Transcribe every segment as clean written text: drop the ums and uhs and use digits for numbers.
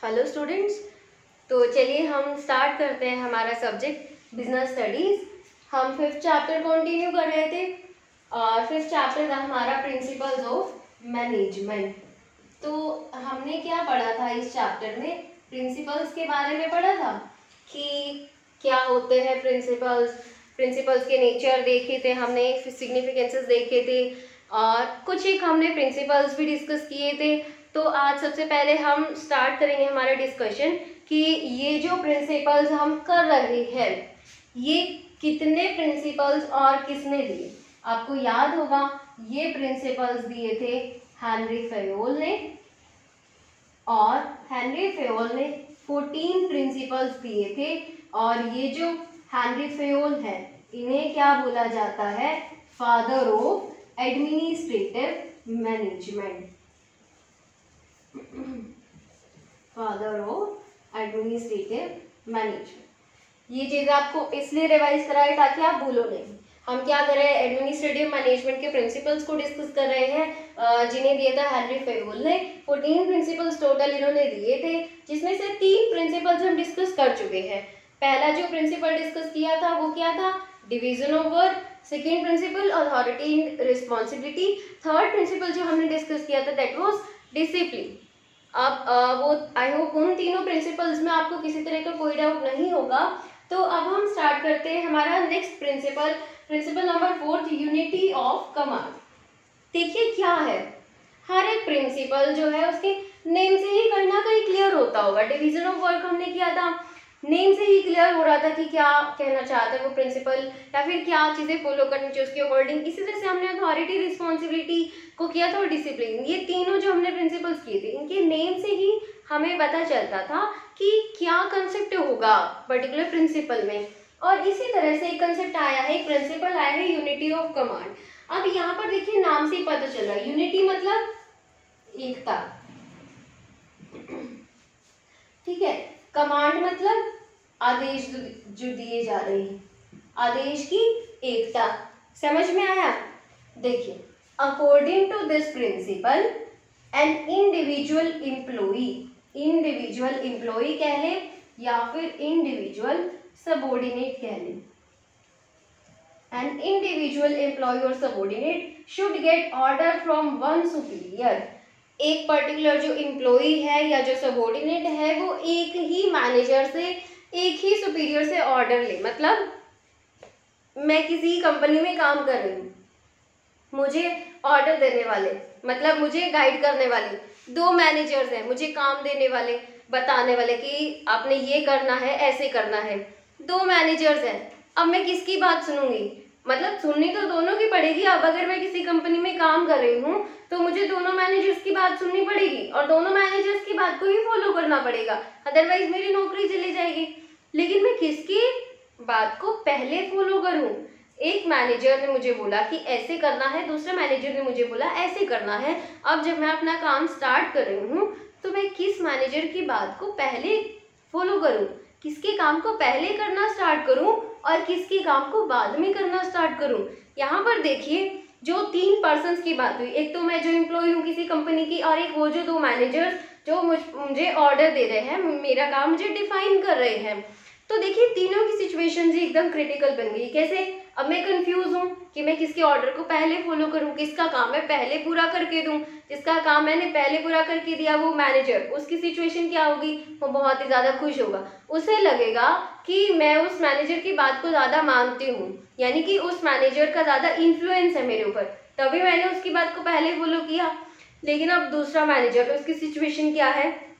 Hello students. तो चलिए हम स्टार्ट करते हैं हमारा सब्जेक्ट बिजनेस स्टडीज़। हम 5th चैप्टर कंटिन्यू कर रहे थे और 5th चैप्टर था हमारा प्रिंसिपल्स ऑफ मैनेजमेंट। तो हमने क्या पढ़ा था इस चैप्टर में? प्रिंसिपल्स के बारे में पढ़ा था कि क्या होते हैं प्रिंसिपल्स, प्रिंसिपल्स के नेचर देखे थे हमने, सिग्निफिकेंसेस देखे थे और कुछ एक हमने प्रिंसिपल्स भी डिस्कस किए थे। तो आज सबसे पहले हम स्टार्ट करेंगे हमारा डिस्कशन कि ये जो प्रिंसिपल्स हम कर रहे हैं ये कितने प्रिंसिपल्स और किसने दिए। आपको याद होगा ये प्रिंसिपल्स दिए थे हेनरी फेयोल ने, और हेनरी फेयोल ने 14 प्रिंसिपल्स दिए थे। और ये जो हेनरी फेयोल है इन्हें क्या बोला जाता है? Father of administrative management. Father of administrative management. ये चीज़ आपको इसलिए रिवाइज कराए ताकि आप भूलो नहीं। हम क्या कर रहे हैं? एडमिनिस्ट्रेटिव मैनेजमेंट के प्रिंसिपल्स को डिस्कस कर रहे हैं जिन्हें दिया था हेनरी फेयोल ने। 14 प्रिंसिपल्स टोटल इन्होंने दिए थे, जिसमें से 3 प्रिंसिपल्स हम डिस्कस कर चुके हैं। पहला जो प्रिंसिपल डिस्कस किया था वो क्या था? Division of work. Second principle authority and responsibility. Third principle जो हमने डिस्कस किया था दैट वाज डिसिप्लिन। अब वो आई होप उन तीनों प्रिंसिपल्स में आपको किसी तरह का कोई डाउट नहीं होगा। तो अब हम स्टार्ट करते हैं हमारा next principle, principle number 4, unity of command. देखिए क्या है, हर एक प्रिंसिपल जो है उसके नेम से ही कहीं ना कहीं क्लियर होता होगा। डिवीजन ऑफ वर्क हमने किया था, नेम से ही क्लियर हो रहा था कि क्या कहना चाहता है वो प्रिंसिपल या फिर क्या चीज़ें फॉलो करनी चाहिए उसके अकॉर्डिंग। इसी तरह से हमने अथॉरिटी रिस्पॉन्सिबिलिटी को किया था और डिसिप्लिन। ये तीनों जो हमने प्रिंसिपल्स किए थे इनके नेम से ही हमें पता चलता था कि क्या कंसेप्ट होगा पर्टिकुलर प्रिंसिपल में। और इसी तरह से एक कंसेप्ट आया है, एक प्रिंसिपल आया है यूनिटी ऑफ कमांड। अब यहाँ पर देखिए नाम से ही पता चल रहा है, यूनिटी मतलब एकता, ठीक है। कमांड मतलब आदेश जो दिए जा रहे हैं, आदेश की एकता। समझ में आया? देखिए, according to this principle an individual employee कह ले या फिर इंडिविजुअल सबॉर्डिनेट कह ले, एन इंडिविजुअल एम्प्लॉय और subordinate should get order from one superior. एक पर्टिकुलर जो एम्प्लॉई है या जो सबॉर्डिनेट है वो एक ही मैनेजर से, एक ही सुपीरियर से ऑर्डर ले। मतलब मैं किसी कंपनी में काम कर रही हूँ, मुझे ऑर्डर देने वाले मतलब मुझे गाइड करने वाले 2 मैनेजर्स हैं, मुझे काम देने वाले, बताने वाले कि आपने ये करना है, ऐसे करना है। 2 मैनेजर्स हैं। अब मैं किसकी बात सुनूंगी? मतलब सुननी तो दोनों की पड़ेगी। अब अगर मैं किसी कंपनी में काम कर रही हूँ तो मुझे दोनों मैनेजर्स की बात सुननी पड़ेगी और दोनों मैनेजर्स की बात को ही फॉलो करना पड़ेगा, अदरवाइज मेरी नौकरी चली जाएगी। लेकिन मैं किसकी बात को पहले फॉलो करूँ? एक मैनेजर ने मुझे बोला कि ऐसे करना है, दूसरे मैनेजर ने मुझे बोला ऐसे करना है। अब जब मैं अपना काम स्टार्ट कर रही हूँ तो मैं किस मैनेजर की बात को पहले फॉलो करूँ, किसके काम को पहले करना स्टार्ट करूँ और किसके काम को बाद में करना स्टार्ट करूँ। यहाँ पर देखिए जो 3 पर्सन्स की बात हुई, एक तो मैं जो एम्प्लॉय हूँ किसी कंपनी की, और एक वो जो 2 मैनेजर्स जो मुझे ऑर्डर दे रहे हैं, मेरा काम मुझे डिफाइन कर रहे हैं। तो देखिए तीनों की सिचुएशन ही एकदम क्रिटिकल बन गई। कैसे? अब मैं कंफ्यूज हूँ कि मैं किसके ऑर्डर को पहले फॉलो करूँ, किसका काम मैं पहले पूरा करके दूँ। जिसका काम मैंने पहले पूरा करके दिया वो मैनेजर, उसकी सिचुएशन क्या होगी? वो बहुत ही ज़्यादा खुश होगा। उसे लगेगा कि मैं उस मैनेजर की बात को ज़्यादा मानती हूँ, यानी कि उस मैनेजर का ज़्यादा इन्फ्लुएंस है मेरे ऊपर, तभी मैंने उसकी बात को पहले फॉलो किया। लेकिन अब दूसरा मैनेजर, उसकी सिचुएशन क्या है?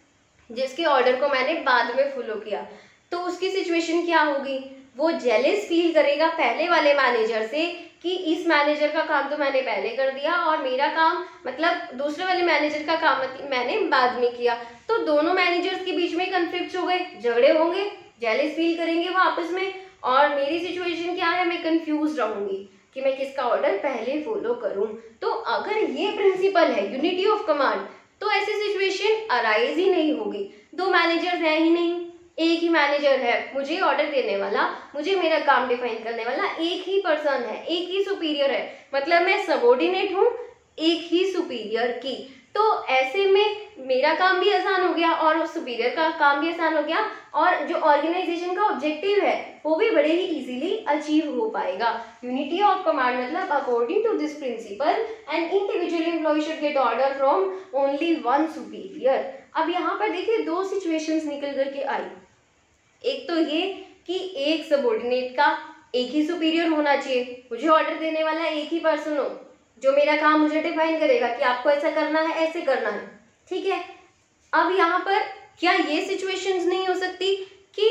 जिसके ऑर्डर को मैंने बाद में फॉलो किया, तो उसकी सिचुएशन क्या होगी? वो जेलस फील करेगा पहले वाले मैनेजर से कि इस मैनेजर का काम तो मैंने पहले कर दिया और मेरा काम मतलब दूसरे वाले मैनेजर का काम मैंने बाद में किया। तो दोनों मैनेजर्स के बीच में कन्फ्लिक्ट हो गए, झगड़े होंगे, जेलस फील करेंगे वो आपस में, और मेरी सिचुएशन क्या है? मैं कंफ्यूज रहूंगी कि मैं किसका ऑर्डर पहले फॉलो करूं। तो अगर ये प्रिंसिपल है यूनिटी ऑफ कमांड तो ऐसी सिचुएशन अराइज ही नहीं होगी। 2 मैनेजर्स हैं ही नहीं, एक ही मैनेजर है, मुझे ऑर्डर देने वाला, मुझे मेरा काम डिफाइन करने वाला एक ही पर्सन है, एक ही सुपीरियर है। मतलब मैं सबॉर्डिनेट हूँ, एक ही सुपीरियर की। तो ऐसे में मेरा काम भी आसान हो गया और उस सुपीरियर का काम भी आसान हो गया, और जो ऑर्गेनाइजेशन का ऑब्जेक्टिव है वो भी बड़े ही इजीली अचीव हो पाएगा। यूनिटी ऑफ कमांड मतलब according to this principle an individual employee should get order from only one superior. अब यहाँ पर देखिए दो सिचुएशंस निकल करके आई। एक तो ये कि एक सबऑर्डिनेट का एक ही सुपीरियर होना चाहिए, मुझे ऑर्डर देने वाला एक ही पर्सन हो जो मेरा काम मुझे डिफाइन करेगा कि आपको ऐसा करना है, ऐसे करना है, ठीक है। अब यहाँ पर क्या ये सिचुएशंस नहीं हो सकती कि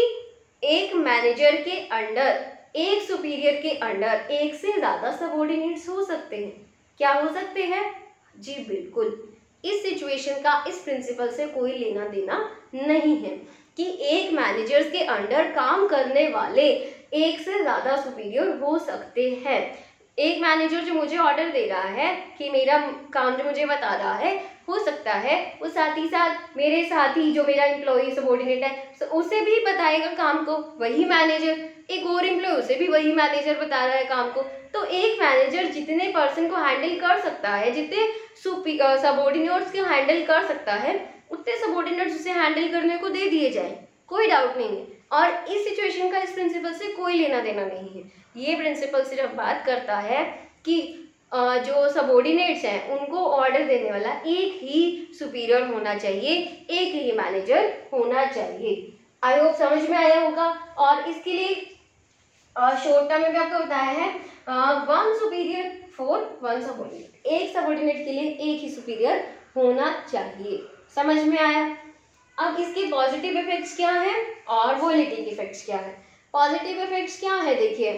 एक मैनेजर के अंडर, एक सुपीरियर के अंडर एक से ज्यादा सबऑर्डिनेट्स हो सकते हैं? क्या हो सकते हैं? जी बिल्कुल। इस सिचुएशन का इस प्रिंसिपल से कोई लेना देना नहीं है कि एक मैनेजर्स के अंडर काम करने वाले एक से ज्यादा सुपीरियर हो सकते हैं। एक मैनेजर जो मुझे ऑर्डर दे रहा है कि मेरा काम जो मुझे बता रहा है, हो सकता है वो साथ ही साथ मेरे साथ ही जो मेरा एम्प्लॉय सबऑर्डिनेट है उसे भी बताएगा काम को वही मैनेजर, एक और एम्प्लॉय उसे भी वही मैनेजर बता रहा है काम को। तो एक मैनेजर जितने पर्सन को हैंडल कर सकता है, जितने सबऑर्डिनेट्स को हैंडल कर सकता है, उतने सबऑर्डिनेट्स उसे हैंडल करने को दे दिए जाए, कोई डाउट नहीं है। और इस सिचुएशन का इस प्रिंसिपल से कोई लेना देना नहीं है। ये प्रिंसिपल सिर्फ बात करता है कि जो सबऑर्डिनेट्स हैं उनको ऑर्डर देने वाला एक ही सुपीरियर होना चाहिए, एक ही मैनेजर होना चाहिए। आई होप समझ में आया होगा। और इसके लिए शॉर्ट टर्म में भी आपको बताया है one superior for one subordinate, एक सबऑर्डिनेट के लिए एक ही सुपीरियर होना चाहिए। समझ में आया? अब इसके पॉजिटिव इफेक्ट्स क्या हैं और वोलेटिंग इफेक्ट्स क्या है। पॉजिटिव इफेक्ट्स क्या है देखिए,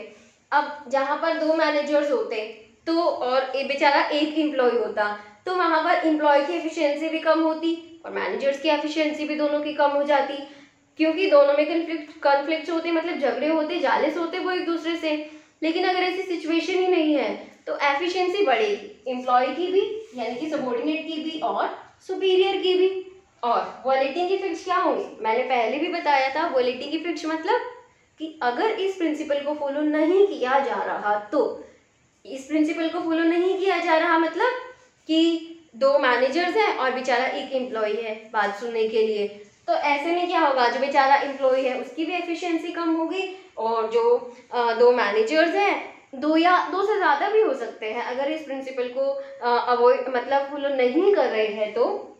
अब जहाँ पर दो मैनेजर्स होते तो और बेचारा एक एम्प्लॉय होता तो वहाँ पर एम्प्लॉय की एफिशिएंसी भी कम होती और मैनेजर्स की एफिशिएंसी भी दोनों की कम हो जाती, क्योंकि दोनों में कन्फ्लिक्ट होते, मतलब झगड़े होते, जालिस होते वो एक दूसरे से। लेकिन अगर ऐसी सिचुएशन ही नहीं है तो एफिशिएंसी बढ़ेगी, एम्प्लॉय की भी यानी कि सबऑर्डिनेट की भी और सुपीरियर की भी। और वॉलेटिंग इफेक्ट्स क्या होंगे, मैंने पहले भी बताया था। वॉलेटिंग इफेक्ट्स मतलब कि अगर इस प्रिंसिपल को फॉलो नहीं किया जा रहा तो, इस प्रिंसिपल को फॉलो नहीं किया जा रहा मतलब कि दो मैनेजर्स हैं और बेचारा एक एम्प्लॉय है बात सुनने के लिए, तो ऐसे में क्या होगा, जो बेचारा एम्प्लॉय है उसकी भी एफिशिएंसी कम होगी और जो दो मैनेजर्स हैं, दो या दो से ज़्यादा भी हो सकते हैं, अगर इस प्रिंसिपल को अवॉइड मतलब फॉलो नहीं कर रहे हैं तो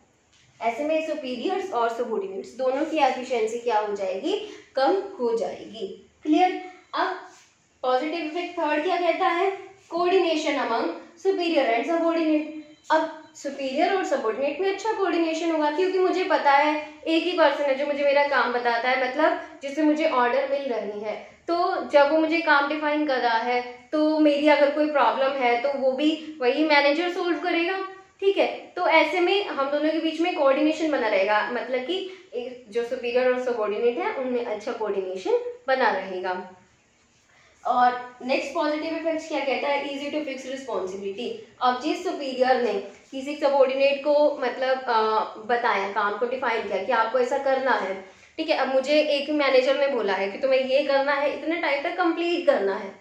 ऐसे में सुपीरियर्स और सबऑर्डिनेट्स दोनों की एफिशिएंसी क्या हो जाएगी, कम हो जाएगी। क्लियर? अब पॉजिटिव इफेक्ट थर्ड क्या कहता है, coordination among superior and subordinate. अब सुपीरियर और सबऑर्डिनेट में अच्छा कोऑर्डिनेशन होगा क्योंकि मुझे पता है एक ही पर्सन है जो मुझे मेरा काम बताता है, मतलब जिससे मुझे ऑर्डर मिल रही है। तो जब वो मुझे काम डिफाइन कर रहा है तो मेरी अगर कोई प्रॉब्लम है तो वो भी वही मैनेजर सोल्व करेगा, ठीक है। तो ऐसे में हम दोनों के बीच में कोऑर्डिनेशन बना रहेगा, मतलब कि जो सुपीरियर और सबऑर्डिनेट है उनमें अच्छा कोऑर्डिनेशन बना रहेगा। और नेक्स्ट पॉजिटिव इफेक्ट्स क्या कहता है, इजी टू फिक्स रिस्पॉन्सिबिलिटी। अब जिस सुपीरियर ने किसी सबऑर्डिनेट को मतलब बताया, काम को डिफाइन किया कि आपको ऐसा करना है, ठीक है। अब मुझे एक मैनेजर ने बोला है कि तुम्हें ये करना है, इतने टाइम तक कंप्लीट करना है,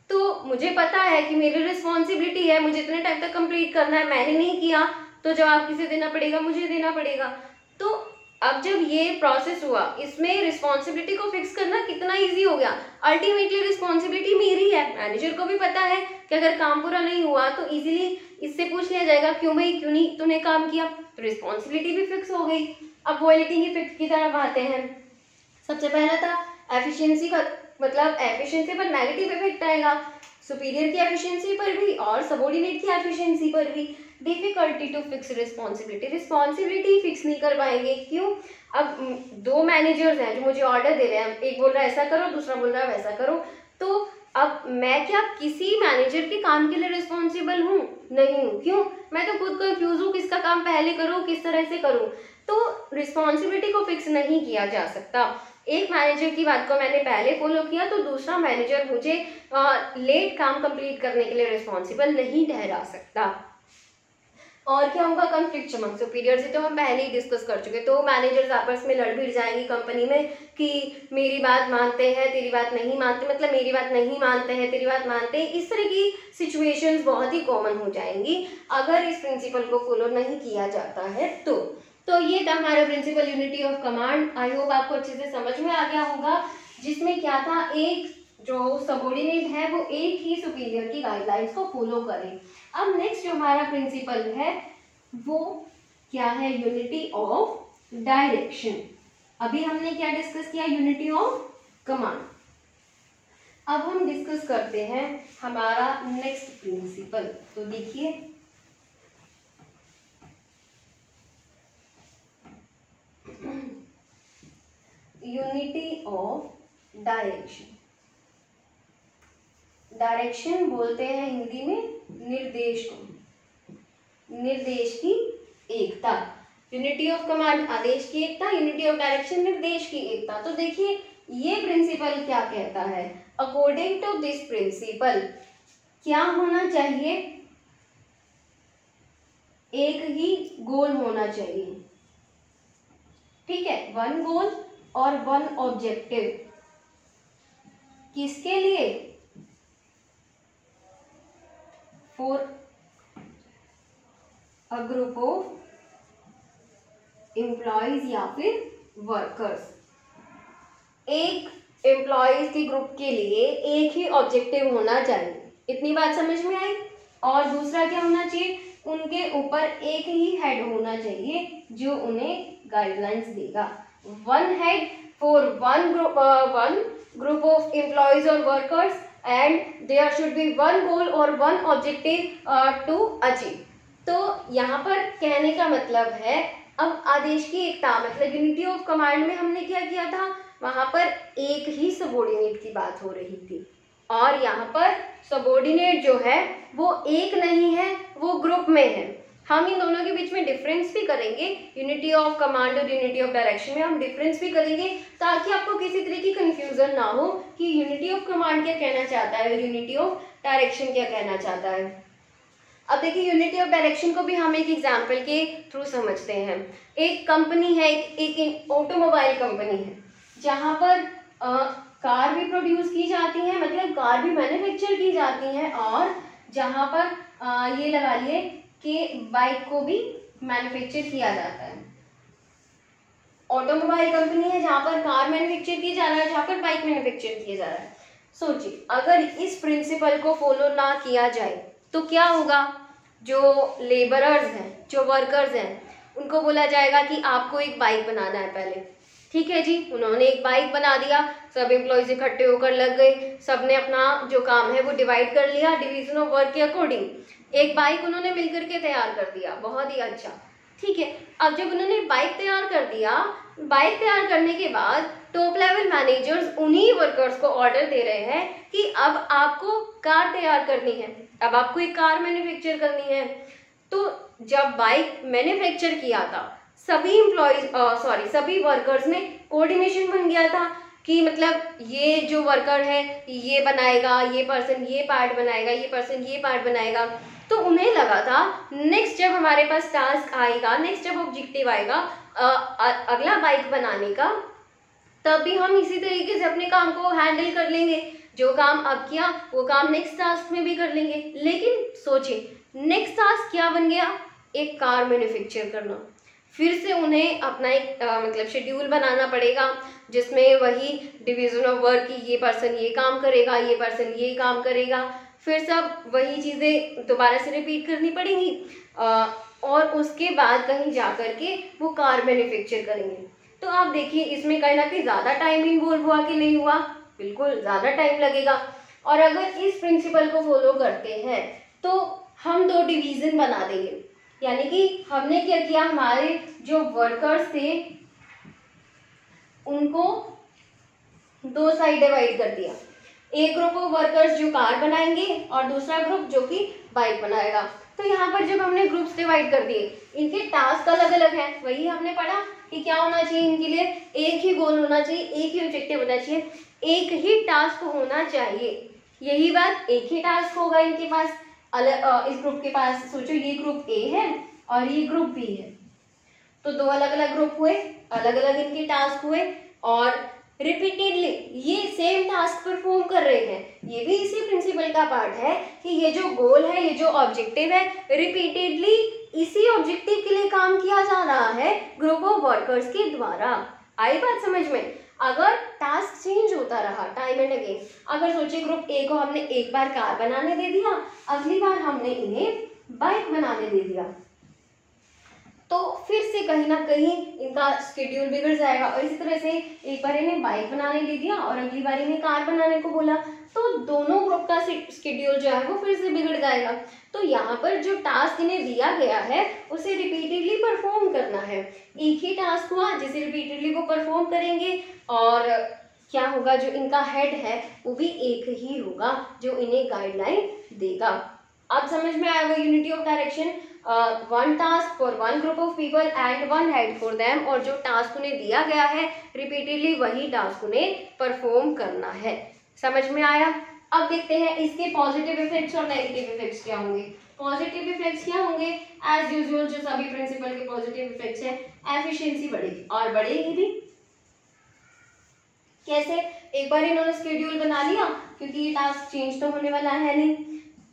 तो मुझे पता है कि मेरी रिस्पॉन्सिबिलिटी है, मुझे इतने टाइम तक कंप्लीट करना है, मैंने नहीं किया तो जवाब किसे देना पड़ेगा, मुझे देना पड़ेगा। तो अब जब ये प्रोसेस हुआ, इसमें रिस्पॉन्सिबिलिटी को फिक्स करना कितना इजी हो गया। अल्टीमेटली रिस्पॉन्सिबिलिटी मेरी है, मैनेजर को भी पता है कि अगर काम पूरा नहीं हुआ तो इजीली इससे पूछ लिया जाएगा क्यों भाई, क्यों नहीं तूने काम किया, तो रिस्पॉन्सिबिलिटी भी फिक्स हो गई। अब वॉलेटिंग इफेक्ट की तरफ आते हैं। सबसे पहला था एफिशिएंसी का, मतलब एफिशिएंसी पर नेगेटिव इफेक्ट आएगा, सुपीरियर की एफिशिएंसी पर भी और सबऑर्डिनेट की एफिशिएंसी पर भी। Difficulty to fix responsibility, responsibility fix नहीं कर पाएंगे, क्यों? अब दो मैनेजर्स हैं जो मुझे ऑर्डर दे रहे हैं, एक बोल रहा है ऐसा करो, दूसरा बोल रहा है वैसा करो, तो अब मैं क्या किसी मैनेजर के काम के लिए रिस्पॉन्सिबल हूँ? नहीं हूँ। क्यों? मैं तो खुद कंफ्यूज हूँ किसका काम पहले करूँ, किस तरह से करूँ। तो रिस्पॉन्सिबिलिटी को फिक्स नहीं किया जा सकता। एक मैनेजर की बात को मैंने पहले फॉलो किया तो दूसरा मैनेजर मुझे लेट काम कंप्लीट करने के लिए रिस्पॉन्सिबल नहीं ठहरा सकता। और क्या होगा, कॉन्फ्लिक्ट अमंग सुपीरियर से तो हम पहले ही डिस्कस कर चुके। तो मैनेजर्स आपस में लड़ भिड़ जाएंगी कंपनी में कि मेरी बात मानते हैं तेरी बात नहीं मानते, मतलब मेरी बात नहीं मानते हैं तेरी बात मानते हैं। इस तरह की सिचुएशंस बहुत ही कॉमन हो जाएंगी अगर इस प्रिंसिपल को फॉलो नहीं किया जाता है तो ये था हमारा principle unity of command. I hope आपको अच्छे से समझ में आ गया होगा, जिसमें क्या था, एक जो सबऑर्डिनेट है वो एक ही सुपीरियर की गाइडलाइंस को फॉलो करे। अब नेक्स्ट जो हमारा प्रिंसिपल है वो क्या है, यूनिटी ऑफ डायरेक्शन। अभी हमने क्या डिस्कस किया, यूनिटी ऑफ कमांड। अब हम डिस्कस करते हैं हमारा नेक्स्ट प्रिंसिपल। तो देखिए यूनिटी ऑफ डायरेक्शन। डायरेक्शन बोलते हैं हिंदी में निर्देश को, निर्देश की एकता। यूनिटी ऑफ कमांड आदेश की एकता, यूनिटी ऑफ डायरेक्शन निर्देश की एकता। तो देखिए ये प्रिंसिपल क्या कहता है, अकॉर्डिंग टू दिस प्रिंसिपल क्या होना चाहिए, एक ही गोल होना चाहिए, ठीक है, वन गोल और वन ऑब्जेक्टिव। किसके लिए, for a group of employees या फिर वर्कर्स। एक एम्प्लॉयज के ग्रुप के लिए एक ही ऑब्जेक्टिव होना चाहिए, इतनी बात समझ में आई। और दूसरा क्या होना चाहिए, उनके ऊपर एक ही हेड होना चाहिए जो उन्हें गाइडलाइंस देगा। One head for one group of employees और workers and there should be one goal और वन ऑब्जेक्टिव टू अचीव। तो यहाँ पर कहने का मतलब है, अब आदेश की एकता मतलब यूनिटी ऑफ कमांड में हमने क्या किया था, वहां पर एक ही सबऑर्डिनेट की बात हो रही थी, और यहाँ पर सबऑर्डिनेट जो है वो एक नहीं है, वो ग्रुप में है। हम इन दोनों के बीच में डिफरेंस भी करेंगे, यूनिटी ऑफ कमांड और यूनिटी ऑफ डायरेक्शन में हम डिफरेंस भी करेंगे, ताकि आपको किसी तरह की कंफ्यूजन ना हो कि यूनिटी ऑफ कमांड क्या कहना चाहता है और यूनिटी ऑफ डायरेक्शन क्या कहना चाहता है। अब देखिए यूनिटी ऑफ डायरेक्शन को भी हम एक एग्जाम्पल के थ्रू समझते हैं। एक कंपनी है, एक ऑटोमोबाइल कंपनी है, जहाँ पर कार भी प्रोड्यूस की जाती है, मतलब कार भी मैन्युफैक्चर की जाती हैं, और जहाँ पर ये लगा लिए कि बाइक को भी मैन्युफैक्चर किया जाता है। ऑटोमोबाइल कंपनी है जहाँ पर कार मैन्युफैक्चर किया जा रहा है, जहाँ पर बाइक मैन्युफैक्चर किया जा रहा है। सोचिए अगर इस प्रिंसिपल को फॉलो ना किया जाए तो क्या होगा, जो लेबरर्स हैं, जो वर्कर्स हैं, उनको बोला जाएगा कि आपको एक बाइक बनाना है पहले, ठीक है जी। उन्होंने एक बाइक बना दिया, सब एम्प्लॉयज इकट्ठे होकर लग गए, सबने अपना जो काम है वो डिवाइड कर लिया डिवीजन ऑफ वर्क के अकॉर्डिंग। एक बाइक उन्होंने मिलकर के तैयार कर दिया, बहुत ही अच्छा, ठीक है। अब जब उन्होंने बाइक तैयार कर दिया, बाइक तैयार करने के बाद टॉप लेवल मैनेजर्स उन्हीं वर्कर्स को ऑर्डर दे रहे हैं कि अब आपको कार तैयार करनी है, अब आपको एक कार मैन्युफैक्चर करनी है। तो जब बाइक मैन्युफैक्चर किया था, सभी वर्कर्स में कोऑर्डिनेशन बन गया था कि मतलब ये जो वर्कर है ये बनाएगा, ये पर्सन ये पार्ट बनाएगा, ये पर्सन ये पार्ट बनाएगा। तो उन्हें लगा था नेक्स्ट जब हमारे पास टास्क आएगा, नेक्स्ट जब ऑब्जेक्टिव आएगा अगला बाइक बनाने का, तब भी हम इसी तरीके से अपने काम को हैंडल कर लेंगे। जो काम अब किया वो काम नेक्स्ट टास्क में भी कर लेंगे। लेकिन सोचिए नेक्स्ट टास्क क्या बन गया, एक कार मैन्युफैक्चर करना। फिर से उन्हें अपना एक मतलब शेड्यूल बनाना पड़ेगा, जिसमें वही डिवीजन ऑफ वर्क की ये पर्सन ये काम करेगा, ये पर्सन ये काम करेगा, फिर सब वही चीज़ें दोबारा से रिपीट करनी पड़ेंगी, और उसके बाद कहीं जा कर के वो कार मैन्युफैक्चर करेंगे। तो आप देखिए इसमें कहीं ना कहीं ज़्यादा टाइम इन्वॉल्व हुआ कि नहीं हुआ, बिल्कुल ज़्यादा टाइम लगेगा। और अगर इस प्रिंसिपल को फॉलो करते हैं तो हम दो डिवीज़न बना देंगे, यानी कि हमने क्या किया, हमारे जो वर्कर्स थे उनको दो साइड डिवाइड कर दिया। एक ग्रुप ऑफ वर्कर्स जो कार बनाएंगे और दूसरा ग्रुप जो कि बाइक बनाएगा। तो यहाँ पर जब हमने ग्रुप्स डिवाइड कर दिए, इनके टास्क अलग अलग हैं, वही हमने पढ़ा कि क्या होना चाहिए, इनके लिए एक ही गोल होना चाहिए, एक ही ऑब्जेक्टिव होना चाहिए, एक ही टास्क होना चाहिए। यही बात, एक ही टास्क होगा इनके पास, अलग इस ग्रुप के पास। सोचो ये ग्रुप ए है और ये ग्रुप बी है। तो दो अलग अलग ग्रुप हुए, अलग अलग इनके टास्क हुए और रिपीटेडली ये सेम टास्क परफॉर्म कर रहे हैं। ये भी इसी प्रिंसिपल का पार्ट है कि ये जो गोल है, ये जो ऑब्जेक्टिव है, रिपीटेडली इसी ऑब्जेक्टिव के लिए काम किया जा रहा है ग्रुप ऑफ वर्कर्स के द्वारा। आई बात समझ में? अगर टास्क चेंज होता रहा टाइम एंड अगेन, अगर सोचिए ग्रुप ए को हमने एक बार कार बनाने दे दिया, अगली बार हमने इन्हें बाइक बनाने दे दिया, तो फिर से कहीं ना कहीं इनका शेड्यूल बिगड़ जाएगा। और इसी तरह से एक बार इन्हें बाइक बनाने दे दिया और अगली बार इन्हें कार बनाने को बोला, तो दोनों ग्रुप का शेड्यूल जो है वो फिर से बिगड़ जाएगा। तो यहाँ पर जो टास्क इन्हें दिया गया है उसे रिपीटेडली परफॉर्म करना है। एक ही टास्क हुआ जिसे रिपीटेडली वो परफॉर्म करेंगे और क्या होगा, जो इनका हेड है वो भी एक ही होगा जो इन्हें गाइडलाइन देगा। अब समझ में आएगा unity of direction, one task for one group of people and one head for them, और जो टास्क उन्हें दिया गया है रिपीटेडली वही टास्क उन्हें परफॉर्म करना है। समझ में आया? अब देखते हैं इसके पॉजिटिव इफेक्ट्स और नेगेटिव इफेक्ट्स क्या होंगे। पॉजिटिव इफेक्ट्स क्या होंगे? एज यूजुअल जो सभी प्रिंसिपल के पॉजिटिव इफेक्ट्स हैं, एफिशिएंसी बढ़ेगी और बढ़ेगी भी। कैसे? एक बार इन्होंने शेड्यूल बना लिया, क्योंकि ये टास्क चेंज तो होने वाला है नहीं,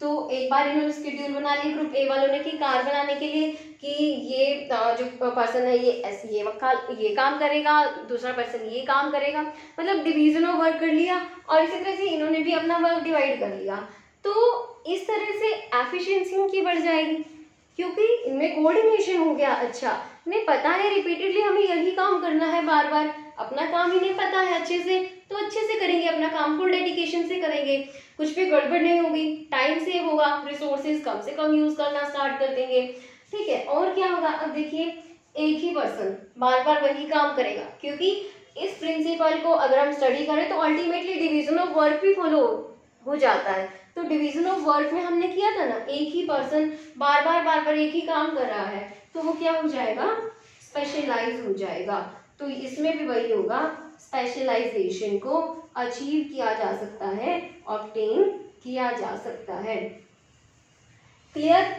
तो एक बार इन्होंने शेड्यूल बना लिया ग्रुप ए वालों ने कि कार बनाने के लिए कि ये जो पर्सन है ये काम करेगा, दूसरा पर्सन ये काम करेगा, मतलब डिवीजन ऑफ वर्क कर लिया और इसी तरह से इन्होंने भी अपना वर्क डिवाइड कर लिया। तो इस तरह से एफिशिएंसी इनकी बढ़ जाएगी क्योंकि इनमें कोऑर्डिनेशन हो गया। अच्छा, इन्हें पता है रिपीटेडली हमें यही काम करना है, बार बार अपना काम इन्हें पता है अच्छे से, तो अच्छे से करेंगे अपना काम, फुल डेडिकेशन से करेंगे, कुछ भी गड़बड़ नहीं होगी, टाइम सेव होगा, रिसोर्सेज कम से कम यूज करना स्टार्ट कर देंगे। ठीक है, और क्या होगा? अब देखिए एक ही पर्सन बार बार वही काम करेगा, क्योंकि इस प्रिंसिपल को अगर हम स्टडी करें तो अल्टीमेटली डिवीजन ऑफ वर्क भी फॉलो हो जाता है। तो डिवीजन ऑफ वर्क में हमने किया था ना, एक ही पर्सन बार बार एक ही काम कर रहा है, तो वो क्या हो जाएगा? स्पेशलाइज हो जाएगा। तो इसमें भी वही होगा, स्पेशलाइजेशन को अचीव किया जा सकता है, ऑब्टेन किया जा सकता है। क्लियर?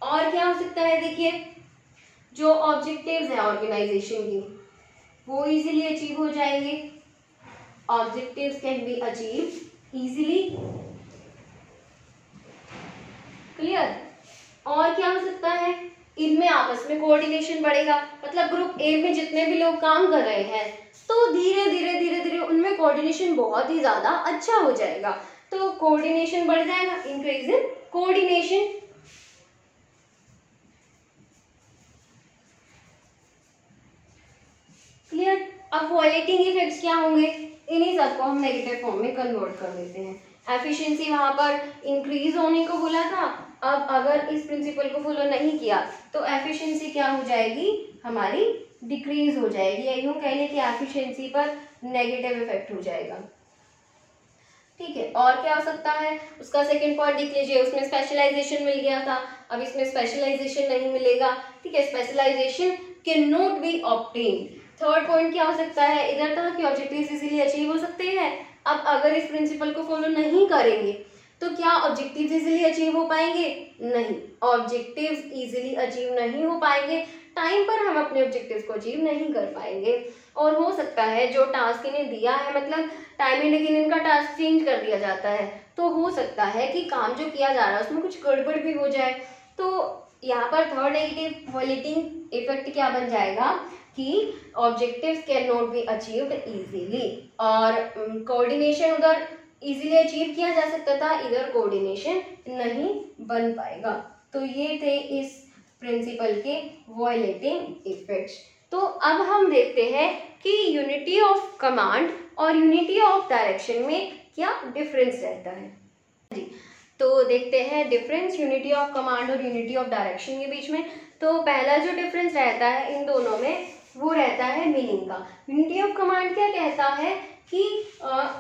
और क्या हो सकता है? देखिए जो ऑब्जेक्टिव्स हैं ऑर्गेनाइजेशन की वो इजीली अचीव हो जाएंगे। Objectives can be achieve easily. Clear? और क्या हो सकता है? इनमें आपस में कोऑर्डिनेशन बढ़ेगा, मतलब ग्रुप ए में जितने भी लोग काम कर रहे हैं तो धीरे धीरे उनमें कोऑर्डिनेशन बहुत ही ज्यादा अच्छा हो जाएगा। तो कोऑर्डिनेशन बढ़ जाएगा, इंक्रीज इन कोऑर्डिनेशन। क्लियर? अब वॉयलेटिंग इफेक्ट्स क्या होंगे? इन्हीं सबको हम नेगेटिव फॉर्म में कन्वर्ट कर देते हैं। एफिशिएंसी वहां पर इंक्रीज होने को बोला था, अब अगर इस प्रिंसिपल को फॉलो नहीं किया तो एफिशिएंसी क्या हो जाएगी? हमारी डिक्रीज हो जाएगी, या यूं कह लें कि एफिशिएंसी पर नेगेटिव इफेक्ट हो जाएगा। ठीक है, और क्या हो सकता है? उसका सेकंड पॉइंट देख लीजिए, उसमें स्पेशलाइजेशन मिल गया था, अब इसमें स्पेशलाइजेशन नहीं मिलेगा। ठीक है, specialisation can not be obtained. Third point क्या हो सकता है? इधर था कि ऑब्जेक्टिव्स इजीली अचीव हो सकते हैं, अब अगर इस प्रिंसिपल को फॉलो नहीं करेंगे तो क्या ऑब्जेक्टिव्स इजीली अचीव हो पाएंगे? नहीं, ऑब्जेक्टिव्स इजीली अचीव नहीं हो पाएंगे, टाइम पर हम अपने ऑब्जेक्टिव्स को अचीव नहीं कर पाएंगे। और हो सकता है जो टास्क इन्हें दिया है, मतलब टाइम एंड अगेन इनका टास्क चेंज कर दिया जाता है, तो हो सकता है कि काम जो किया जा रहा है उसमें कुछ गड़बड़ भी हो जाए। तो यहाँ पर थर्ड नेगेटिव वॉयलेटिंग इफेक्ट क्या बन जाएगा कि objectives can not be achieved easily, और कोऑर्डिनेशन उधर इजीली अचीव किया जा सकता था, इधर कोऑर्डिनेशन नहीं बन पाएगा। तो ये थे इस प्रिंसिपल के वॉयलेटिंग इफेक्ट्स। तो अब हम देखते हैं कि यूनिटी ऑफ कमांड और यूनिटी ऑफ डायरेक्शन में क्या डिफरेंस रहता है। जी, तो देखते हैं डिफरेंस यूनिटी ऑफ कमांड और यूनिटी ऑफ डायरेक्शन के बीच में। तो पहला जो डिफरेंस रहता है इन दोनों में वो रहता है मीनिंग का। यूनिटी ऑफ कमांड क्या कहता है कि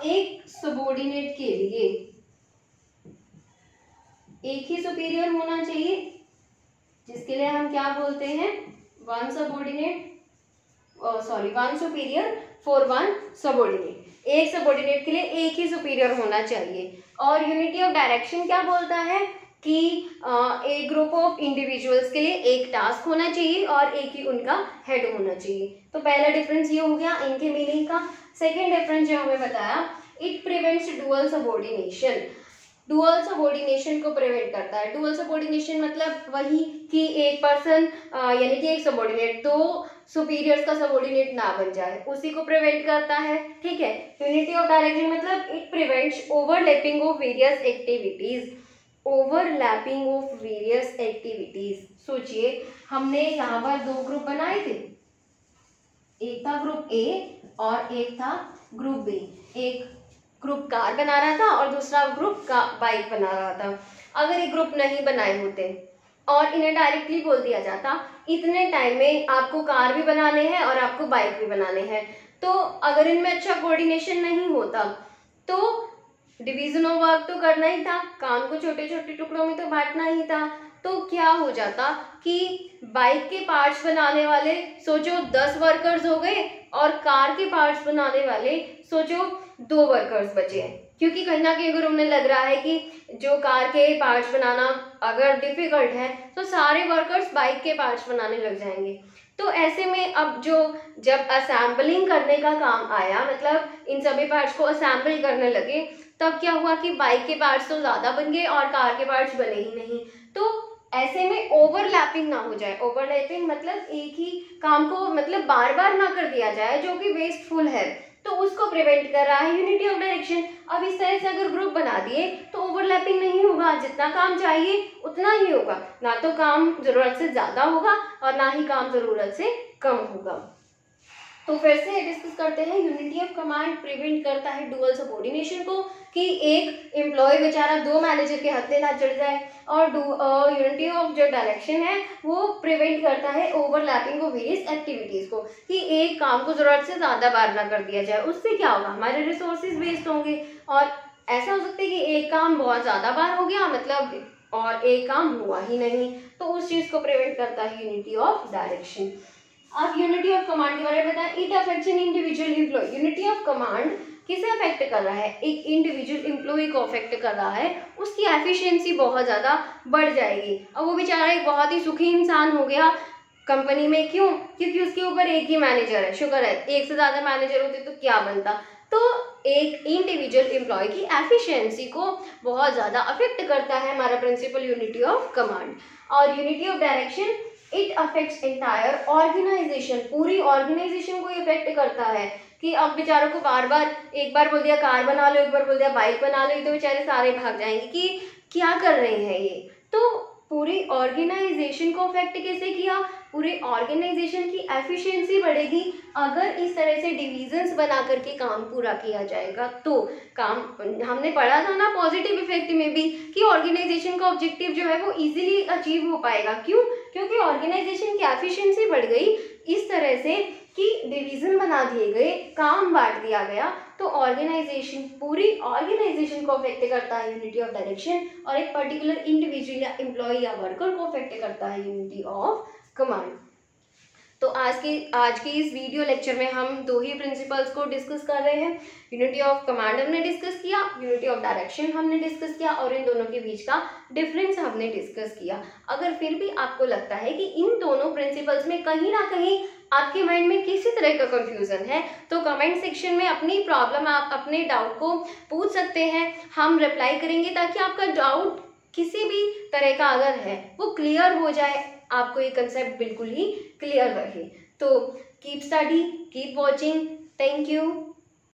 एक सबऑर्डिनेट के लिए एक ही सुपीरियर होना चाहिए, जिसके लिए हम क्या बोलते हैं? One superior for one subordinate. एक सबऑर्डिनेट के लिए एक ही सुपीरियर होना चाहिए। और यूनिटी ऑफ डायरेक्शन क्या बोलता है कि एक ग्रुप ऑफ इंडिविजुअल्स के लिए एक टास्क होना चाहिए और एक ही उनका हेड होना चाहिए। तो पहला डिफरेंस ये हो गया इनके मीनिंग का। सेकेंड डिफरेंस जो हमें बताया, it prevents dual subordination. Dual subordination को प्रिवेंट करता है। डुअल सबऑर्डिनेशन मतलब वही कि एक पर्सन यानी कि एक सबऑर्डिनेट दो सुपीरियर्स का सबऑर्डिनेट ना बन जाए, उसी को प्रिवेंट करता है। ठीक है। यूनिटी ऑफ डायरेक्शन मतलब it prevents overlapping of various activities. Overlapping of various activities. सोचिए, हमने यहाँ पर दो ग्रुप बनाए थे, एक था ग्रुप ए और एक था ग्रुप बी। एक ग्रुप कार बना रहा था और दूसरा ग्रुप का बाइक बना रहा था। अगर ये ग्रुप नहीं बनाए होते और इन्हें डायरेक्टली बोल दिया जाता इतने टाइम में आपको कार भी बनाने हैं और आपको बाइक भी बनाने हैं, तो अगर इनमें अच्छा कोऑर्डिनेशन नहीं होता तो डिवीजन ऑफ वर्क तो करना ही था, काम को छोटे छोटे टुकड़ों में तो बांटना ही था। तो क्या हो जाता कि बाइक के पार्ट्स बनाने वाले सोचो 10 वर्कर्स हो गए और कार के पार्ट्स बनाने वाले सोचो 2 वर्कर्स बचे हैं, क्योंकि कहीं ना कहीं अगर उन्हें लग रहा है कि जो कार के पार्ट्स बनाना अगर डिफिकल्ट है तो सारे वर्कर्स बाइक के पार्ट्स बनाने लग जाएंगे। तो ऐसे में अब जब असेंबलिंग करने का काम आया, मतलब इन सभी पार्ट्स को असेंबल करने लगे, तब क्या हुआ कि बाइक के पार्ट्स तो ज़्यादा बन गए और कार के पार्ट्स बने ही नहीं। तो ऐसे में ओवरलैपिंग ना हो जाए। ओवरलैपिंग मतलब एक ही काम को मतलब बार बार ना कर दिया जाए जो कि वेस्टफुल है, तो उसको प्रिवेंट कर रहा है यूनिटी ऑफ डायरेक्शन। अब इस तरह से अगर ग्रुप बना दिए तो ओवरलैपिंग नहीं होगा, जितना काम चाहिए उतना ही होगा, ना तो काम ज़रूरत से ज़्यादा होगा और ना ही काम ज़रूरत से कम होगा। तो फिर से डिस्कस करते हैं, यूनिटी ऑफ कमांड प्रिवेंट करता है डुअल सबऑर्डिनेशन को, कि एक एम्प्लॉय बेचारा 2 मैनेजर के हत्थे ना चढ़ जाए, और यूनिटी ऑफ जो डायरेक्शन है वो प्रिवेंट करता है ओवरलैपिंग ऑफ वेरियस एक्टिविटीज को, कि एक काम को जरूरत से ज़्यादा बार ना कर दिया जाए। उससे क्या होगा, हमारे रिसोर्सेज वेस्ट होंगे और ऐसा हो सकता है कि एक काम बहुत ज़्यादा बार हो गया मतलब और एक काम हुआ ही नहीं, तो उस चीज़ को प्रिवेंट करता है यूनिटी ऑफ डायरेक्शन। अब यूनिटी ऑफ कमांड के बारे में बताएं, it affects an individual employee. Unity of command किसे अफेक्ट कर रहा है, एक इंडिविजुअल एम्प्लॉय को अफेक्ट कर रहा है। उसकी एफिशिएंसी बहुत ज़्यादा बढ़ जाएगी। अब वो बेचारा एक बहुत ही सुखी इंसान हो गया कंपनी में, क्यों, क्योंकि उसके ऊपर एक ही मैनेजर है। शुक्र है, एक से ज़्यादा मैनेजर होते तो क्या बनता। तो एक इंडिविजुअल एम्प्लॉय की एफिशिएंसी को बहुत ज़्यादा अफेक्ट करता है हमारा प्रिंसिपल यूनिटी ऑफ कमांड। और unity of direction it affects entire organisation, पूरी ऑर्गेनाइजेशन को इफेक्ट करता है, कि अब बेचारों को बार बार एक बार बोल दिया कार बना लो, एक बार बोल दिया बाइक बना लो, ये तो बेचारे सारे भाग जाएंगे कि क्या कर रहे हैं ये। तो पूरी ऑर्गेनाइजेशन को अफेक्ट कैसे किया, पूरी ऑर्गेनाइजेशन की एफिशिएंसी बढ़ेगी अगर इस तरह से डिविजन्स बना करके काम पूरा किया जाएगा। तो काम हमने पढ़ा था ना पॉजिटिव इफेक्ट में भी, कि ऑर्गेनाइजेशन का ऑब्जेक्टिव जो है वो इजीली अचीव हो पाएगा। क्यों, क्योंकि ऑर्गेनाइजेशन की एफिशिएंसी बढ़ गई इस तरह से कि डिवीजन बना दिए गए, काम बांट दिया गया, तो ऑर्गेनाइजेशन पूरी ऑर्गेनाइजेशन को अफेक्ट करता है यूनिटी ऑफ डायरेक्शन, और एक पर्टिकुलर इंडिविजुअल या एम्प्लॉय या वर्कर को अफेक्ट करता है यूनिटी ऑफ कमांड। तो आज की इस वीडियो लेक्चर में हम दो ही प्रिंसिपल्स को डिस्कस कर रहे हैं। यूनिटी ऑफ कमांड हमने डिस्कस किया, यूनिटी ऑफ डायरेक्शन हमने डिस्कस किया, और इन दोनों के बीच का डिफरेंस हमने डिस्कस किया। अगर फिर भी आपको लगता है कि इन दोनों प्रिंसिपल्स में कहीं ना कहीं आपके माइंड में किसी तरह का कंफ्यूजन है, तो कमेंट सेक्शन में अपनी प्रॉब्लम, आप अपने डाउट को पूछ सकते हैं, हम रिप्लाई करेंगे, ताकि आपका डाउट किसी भी तरह का अगर है वो क्लियर हो जाए, आपको ये कंसेप्ट बिल्कुल ही क्लियर रहे। तो keep study, keep watching, thank you.